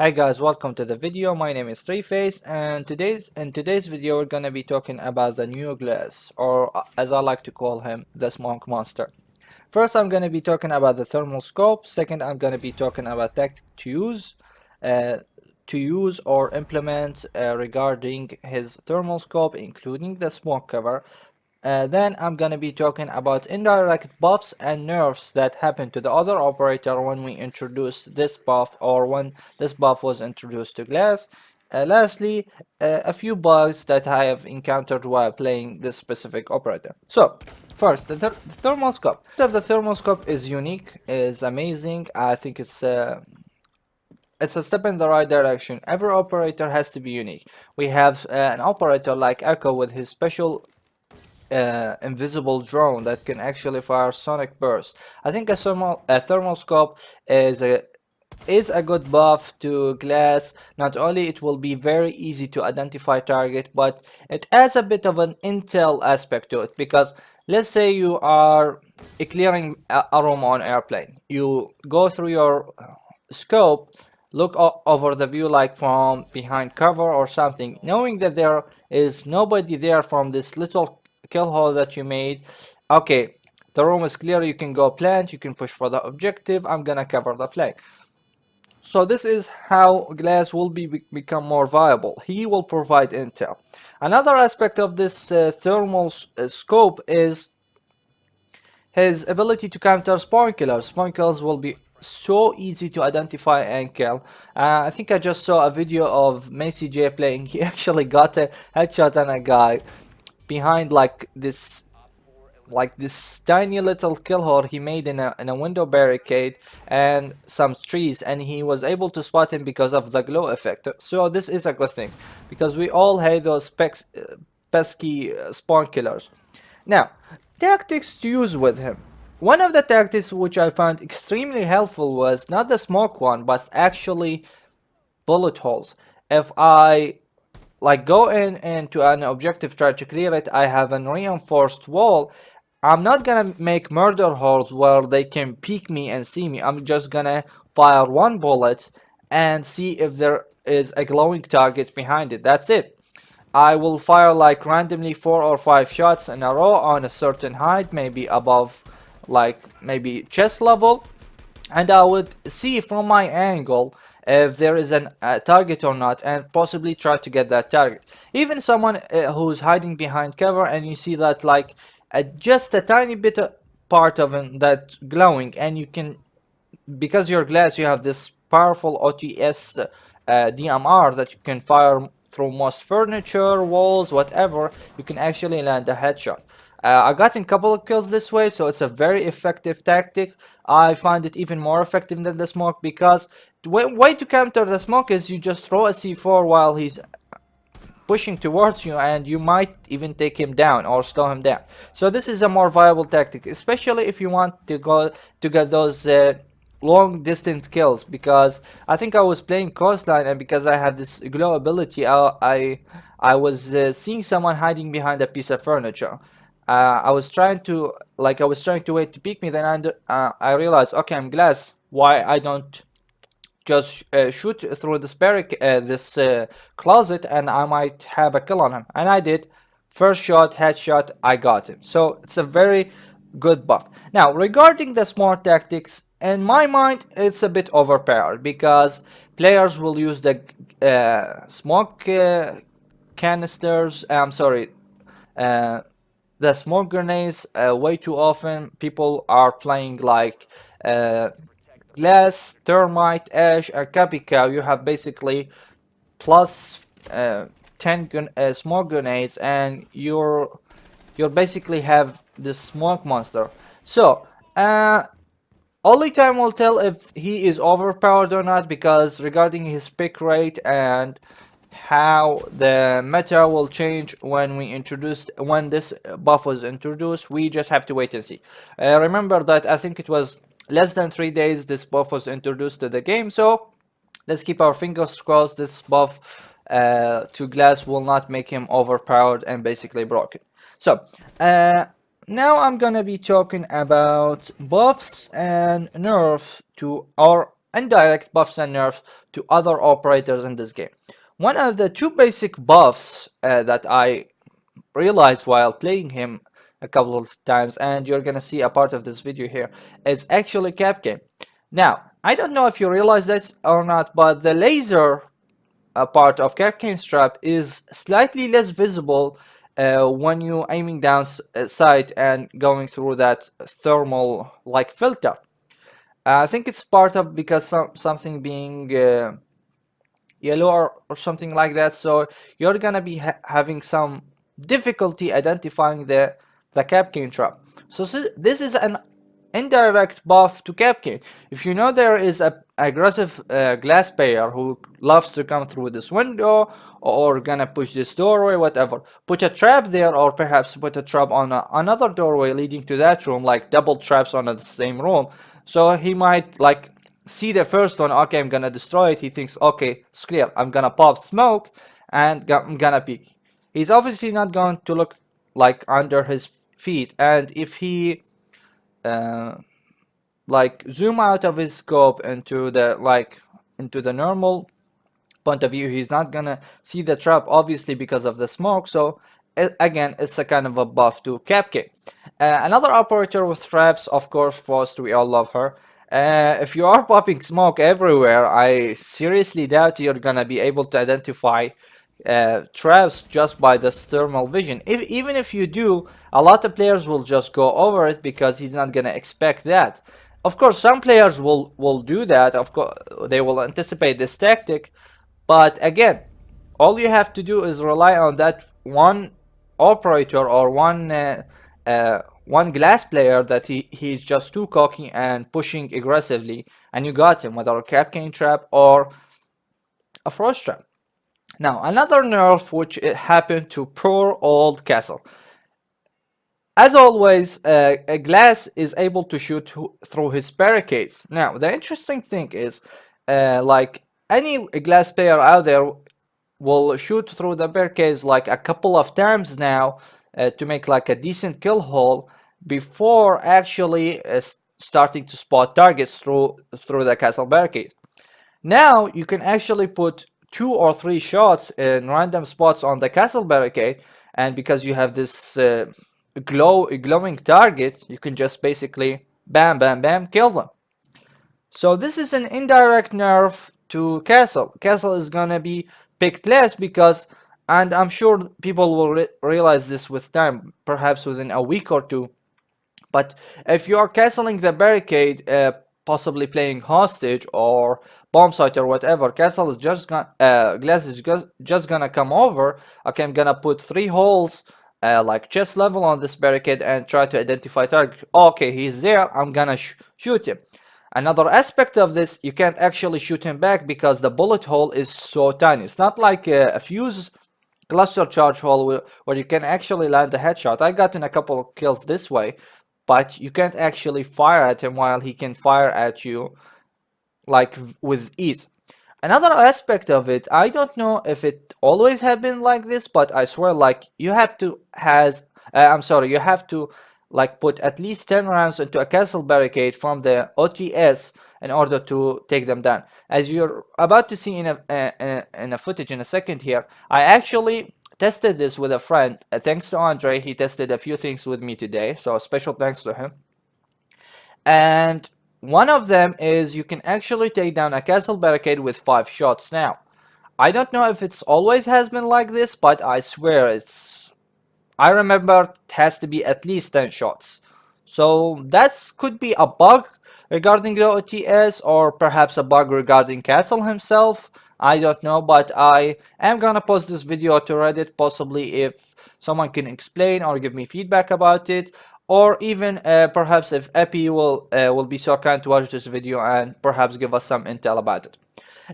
Hi guys, welcome to the video. My name is Threeface, and in today's video we're gonna be talking about the new Glaz, or as I like to call him, the smoke monster. First, I'm gonna be talking about the thermal scope. Second, I'm gonna be talking about tactic uh, to use or implement regarding his thermal scope, including the smoke cover. Then I'm gonna be talking about indirect buffs and nerfs that happen to the other operator when we introduce this buff or when this buff was introduced to Glaz. Lastly, a few bugs that I have encountered while playing this specific operator. So, first, the thermal scope. The thermal scope is unique, is amazing. I think it's a step in the right direction. Every operator has to be unique. We have an operator like Echo with his special invisible drone that can actually fire sonic bursts. I think a thermal scope is a good buff to Glaz. Not only it will be very easy to identify target, but it adds a bit of an intel aspect to it, because let's say you are clearing a room on airplane. You go through your scope, look over the view like from behind cover or something, knowing that there is nobody there from this little kill hole that you made. Okay, the room is clear, you can go plant, you can push for the objective, I'm gonna cover the flank. So this is how Glaz will become more viable. He will provide intel. Another aspect of this thermal scope is his ability to counter spawn killers. Spawn killers will be so easy to identify and kill. I think I just saw a video of Macy J playing. He actually got a headshot on a guy behind like this tiny little kill hole he made in a window barricade and some trees, and he was able to spot him because of the glow effect. So this is a good thing, because we all hate those pesky spawn killers. Now, tactics to use with him. One of the tactics which I found extremely helpful was not the smoke one, but actually bullet holes. If I go into an objective, try to clear it, I have a reinforced wall. I'm not gonna make murder holes where they can peek me and see me. I'm just gonna fire one bullet and see if there is a glowing target behind it. That's it. I will fire like randomly 4 or 5 shots in a row on a certain height, maybe above maybe chest level, and I would see from my angle if there is a target or not, and possibly try to get that target. Even someone who's hiding behind cover, and you see that just a tiny bit of part of him that glowing, and you can, because you're Glaz, you have this powerful OTS DMR that you can fire through most furniture, walls, whatever. You can actually land a headshot. I got a couple of kills this way, so it's a very effective tactic. I find it even more effective than the smoke, because the way to counter the smoke is you just throw a C4 while he's pushing towards you, and you might even take him down or slow him down. So this is a more viable tactic, especially if you want to go to get those long distance kills, because I think I was playing coastline, and because I have this glow ability, I was seeing someone hiding behind a piece of furniture. I was trying to wait to peek me, then I realized, okay, I'm Glaz, why I don't just shoot through this closet, and I might have a kill on him. And I did. First shot, headshot, I got him. So it's a very good buff. Now, regarding the smart tactics, in my mind, it's a bit overpowered, because players will use the smoke canisters. I'm sorry, the smoke grenades way too often. People are playing like Glaz, termite, ash, and copy cow. You have basically plus 10 smoke grenades, and you're basically have this smoke monster. So only time will tell if he is overpowered or not, because regarding his pick rate and how the meta will change when this buff was introduced, we just have to wait and see. Remember that I think it was less than 3 days this buff was introduced to the game, so let's keep our fingers crossed this buff to Glaz will not make him overpowered and basically broken. So now I'm gonna be talking about buffs and nerfs to our indirect buffs and nerfs to other operators in this game. One of the two basic buffs that I realized while playing him a couple of times, and you're gonna see a part of this video here, is actually cap game. Now, I don't know if you realize that or not, but the laser part of Kapkane's trap is slightly less visible when you aiming down sight and going through that thermal like filter. I think it's part of because something being yellow or something like that, so you're gonna be having some difficulty identifying the Kapkane trap. So this is an indirect buff to Kapkane. If you know there is a aggressive Glaz player who loves to come through this window or gonna push this doorway, whatever, put a trap there, or perhaps put a trap on another doorway leading to that room, like double traps on the same room. So he might like see the first one, okay, I'm gonna destroy it. He thinks, okay, it's clear. I'm gonna pop smoke and I'm gonna peek. He's obviously not going to look like under his feet, and if he like zoom out of his scope into the normal point of view, he's not gonna see the trap, obviously, because of the smoke. So again, it's a kind of a buff to Kapkane. Another operator with traps, of course, Faust, we all love her. If you are popping smoke everywhere, I seriously doubt you're gonna be able to identify traps just by the thermal vision. Even if you do, a lot of players will just go over it because he's not gonna expect that. Of course, some players will do that. Of course, they will anticipate this tactic, but again, all you have to do is rely on that one operator or one Glaz player that he's just too cocky and pushing aggressively, and you got him, whether a Kapkane trap or a Frost trap. Now, another nerf which happened to poor old Castle. As always, Glaz is able to shoot through his barricades. Now, the interesting thing is, like any Glaz player out there will shoot through the barricades like a couple of times now to make like a decent kill haul before actually starting to spot targets through the castle barricade. Now you can actually put 2 or 3 shots in random spots on the castle barricade, and because you have this glowing target, you can just basically bam bam bam kill them. So this is an indirect nerf to castle. Castle is gonna be picked less because, and I'm sure people will realize this with time, perhaps within a week or two, but if you are castling the barricade, possibly playing hostage or bomb site or whatever, castle is just gonna Glaz is just gonna come over. Okay, I'm gonna put 3 holes like chest level on this barricade and try to identify target. Okay, he's there, I'm gonna shoot him. Another aspect of this, you can't actually shoot him back because the bullet hole is so tiny. It's not like a fuse cluster charge hole where you can actually land a headshot. I got in a couple of kills this way, but you can't actually fire at him while he can fire at you like with ease. Another aspect of it, I don't know if it always have been like this, but I swear, like, you have to you have to like put at least 10 rounds into a castle barricade from the OTS in order to take them down. As you're about to see in a footage in a second here, I actually tested this with a friend. Thanks to Andre, he tested a few things with me today, so special thanks to him. And one of them is you can actually take down a castle barricade with 5 shots. Now, I don't know if it's always has been like this, but I swear I remember it has to be at least 10 shots. So that could be a bug regarding the OTS, or perhaps a bug regarding Castle himself. I don't know, but I am gonna post this video to Reddit, possibly if someone can explain or give me feedback about it, or even perhaps if Epi will be so kind to watch this video and perhaps give us some intel about it.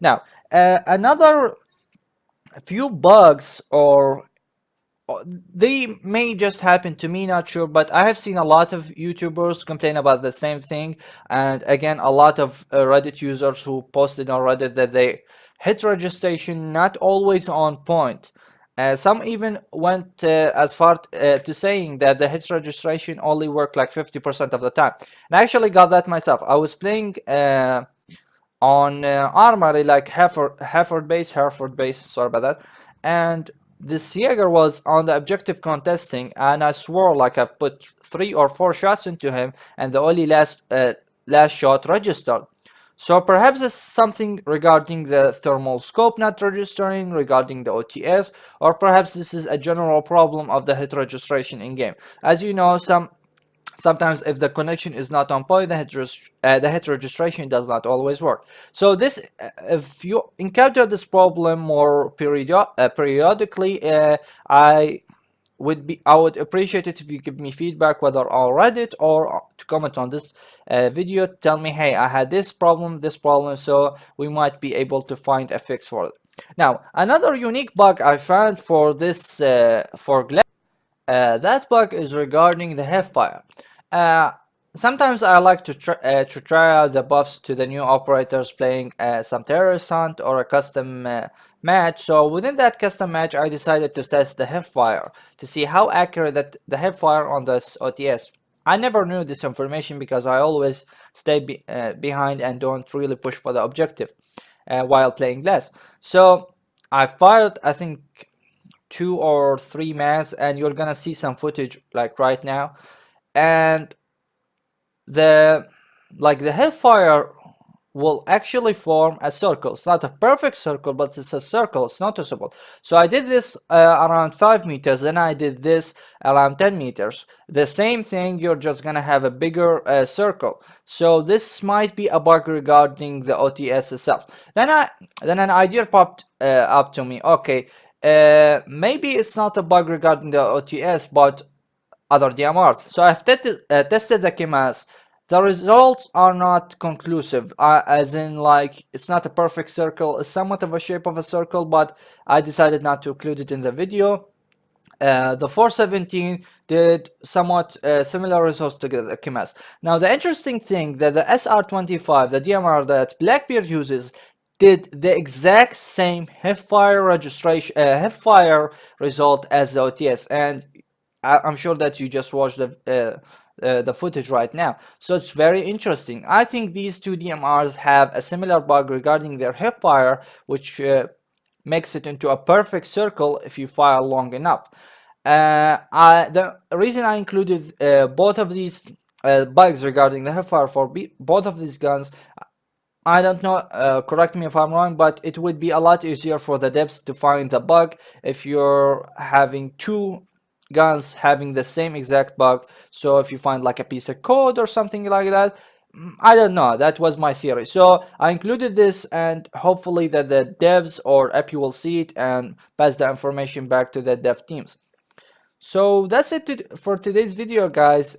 Now, another few bugs, or they may just happen to me, not sure, but I have seen a lot of YouTubers complain about the same thing, and again a lot of Reddit users who posted on Reddit that they hit registration not always on point. Some even went as far to saying that the hit registration only worked like 50% of the time. And I actually got that myself. I was playing on armory like Hereford base, sorry about that. And this Jaeger was on the objective contesting, and I swore like I put 3 or 4 shots into him, and the only last shot registered. So perhaps it's something regarding the thermal scope not registering, regarding the OTS, or perhaps this is a general problem of the hit registration in game. As you know, sometimes if the connection is not on point, the hit registration does not always work. So this, if you encounter this problem more periodically, I would appreciate it if you give me feedback, whether on Reddit or to comment on this video. Tell me, hey, I had this problem, so we might be able to find a fix for it. Now, another unique bug I found for this for Glaz, that bug is regarding the hipfire. Uh, Sometimes I like to try out the buffs to the new operators playing some terrorist hunt or a custom match. So within that custom match, I decided to test the hipfire to see how accurate the hipfire on this OTS. I never knew this information because I always stay behind and don't really push for the objective while playing Glaz. So I fired, I think, 2 or 3 mass, and you're gonna see some footage like right now. And the hellfire will actually form a circle. It's not a perfect circle, but it's a circle. It's noticeable. So I did this around 5 meters, then I did this around 10 meters. The same thing, you're just gonna have a bigger circle. So this might be a bug regarding the OTS itself. Then an idea popped up to me. Okay, maybe it's not a bug regarding the OTS, but other DMRs. So I've tested the kemas. The results are not conclusive, as in like it's not a perfect circle. It's somewhat of a shape of a circle, but I decided not to include it in the video. The 417 did somewhat similar results to the kemas. Now the interesting thing that the SR25, the DMR that Blackbeard uses, did the exact same hipfire registration, hipfire result as the OTS, and I'm sure that you just watched the footage right now. So it's very interesting. I think these two DMRs have a similar bug regarding their hipfire, which makes it into a perfect circle if you fire long enough. The reason I included both of these bugs regarding the hipfire for both of these guns, I don't know, correct me if I'm wrong, but it would be a lot easier for the devs to find the bug if you're having two guns having the same exact bug. So if you find like a piece of code or something like that, I don't know, that was my theory. So I included this, and hopefully that the devs or EP will see it and pass the information back to the dev teams. So that's it for today's video, guys.